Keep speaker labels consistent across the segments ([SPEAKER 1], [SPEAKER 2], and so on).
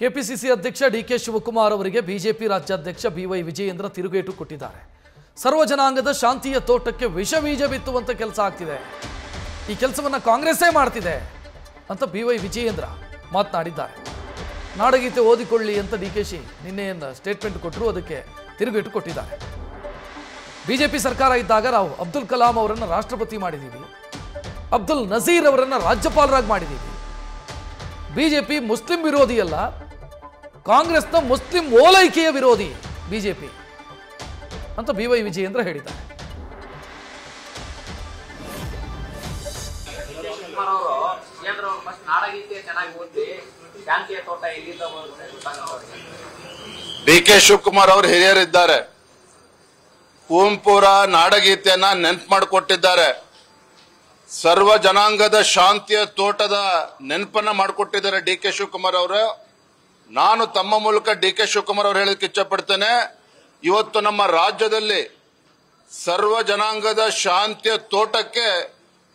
[SPEAKER 1] KPCC ಅಧ್ಯಕ್ಷ DK Shivakumar ಅವರಿಗೆ BJP ರಾಜ್ಯಾಧ್ಯಕ್ಷ ಬಿವೈ ವಿಜಯೇಂದ್ರ ತಿರುಗೇಟು ಕೊಟ್ಟಿದ್ದಾರೆ. ಸರ್ವ ಜನಾಂಗದ ಶಾಂತಿಯ ತೋಟಕ್ಕೆ ವಿಷಬೀಜ ಬಿತ್ತುವಂತ ಕೆಲಸ ಆಗ್ತಿದೆ. ಈ ಕೆಲಸವನ್ನ ಕಾಂಗ್ರೆಸ್ಸೇ ಮಾಡ್ತಿದೆ ಅಂತ ಬಿವೈ ವಿಜಯೇಂದ್ರ ಮಾತನಾಡಿದ್ದಾರೆ. ನಾಡಗೀತೆ ಓದಿಕೊಳ್ಳಿ ಅಂತ ಡಿಕೆಶಿ ನಿನ್ನೆಯಿಂದ ಸ್ಟೇಟ್ಮೆಂಟ್ ಕೊಟ್ಟರು, ಅದಕ್ಕೆ ತಿರುಗೇಟು ಕೊಟ್ಟಿದ್ದಾರೆ. ಬಿಜೆಪಿ ಸರ್ಕಾರ ಇದ್ದಾಗ ನಾವು ಅಬ್ದುಲ್ ಕಲಾಂ ಅವರನ್ನು ರಾಷ್ಟ್ರಪತಿ ಮಾಡಿದ್ದೀವಿ, ಅಬ್ದುಲ್ ನಜೀರ್ ಅವರನ್ನು ರಾಜ್ಯಪಾಲರಾಗಿ ಮಾಡಿದ್ದೀವಿ. ಬಿಜೆಪಿ ಮುಸ್ಲಿಂ ವಿರೋಧಿ ಅಲ್ಲ, ಕಾಂಗ್ರೆಸ್ನ ಮುಸ್ಲಿಂ ಓಲೈಕೆಯ ವಿರೋಧಿ ಬಿಜೆಪಿ ಅಂತ ಬಿವೈ ವಿಜಯೇಂದ್ರ ಹೇಳಿದ್ದಾರೆ.
[SPEAKER 2] ಡಿಕೆ ಶಿವಕುಮಾರ್ ಅವರು ಹಿರಿಯರಿದ್ದಾರೆ, ಕುವೆಂಪುರ ನಾಡಗೀತೆಯನ್ನ ನೆನಪು ಮಾಡಿಕೊಟ್ಟಿದ್ದಾರೆ. ಸರ್ವ ಜನಾಂಗದ ಶಾಂತಿಯ ತೋಟದ ನೆನಪನ್ನ ಮಾಡಿಕೊಟ್ಟಿದ್ದಾರೆ ಡಿಕೆ ಶಿವಕುಮಾರ್ ಅವರು. ನಾನು ತಮ್ಮ ಮೂಲಕ ಡಿಕೆ ಶಿವಕುಮಾರ್ ಅವರು ಹೇಳಕ್ಕೆ ಇಚ್ಛಪಡ್ತೇನೆ, ಇವತ್ತು ನಮ್ಮ ರಾಜ್ಯದಲ್ಲಿ ಸರ್ವ ಜನಾಂಗದ ಶಾಂತಿಯ ತೋಟಕ್ಕೆ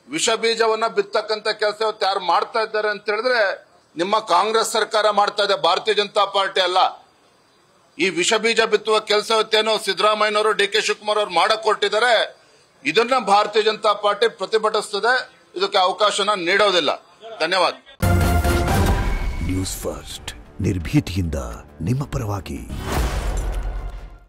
[SPEAKER 2] ವಿಷ ಬೀಜವನ್ನ ಬಿತ್ತಕ್ಕಂತ ಕೆಲಸ ಇವತ್ತು ಯಾರು ಮಾಡ್ತಾ ಇದ್ದಾರೆ ಅಂತ ಹೇಳಿದ್ರೆ ನಿಮ್ಮ ಕಾಂಗ್ರೆಸ್ ಸರ್ಕಾರ ಮಾಡ್ತಾ ಇದೆ, ಭಾರತೀಯ ಜನತಾ ಪಾರ್ಟಿ ಅಲ್ಲ. ಈ ವಿಷ ಬೀಜ ಬಿತ್ತುವ ಕೆಲಸ ಇವತ್ತೇನು ಸಿದ್ದರಾಮಯ್ಯನವರು ಡಿಕೆ ಶಿವಕುಮಾರ್ ಅವರು ಮಾಡಕ್ ಕೊಟ್ಟಿದ್ದಾರೆ, ಇದನ್ನ ಭಾರತೀಯ ಜನತಾ ಪಾರ್ಟಿ ಪ್ರತಿಭಟಿಸುತ್ತದೆ, ಇದಕ್ಕೆ ಅವಕಾಶನ ನೀಡೋದಿಲ್ಲ. ಧನ್ಯವಾದ.
[SPEAKER 3] ನ್ಯೂಸ್ ಫಸ್ಟ್ ನಿರ್ಭೀತಿಯಿಂದ ನಿಮ್ಮ ಪರವಾಗಿ.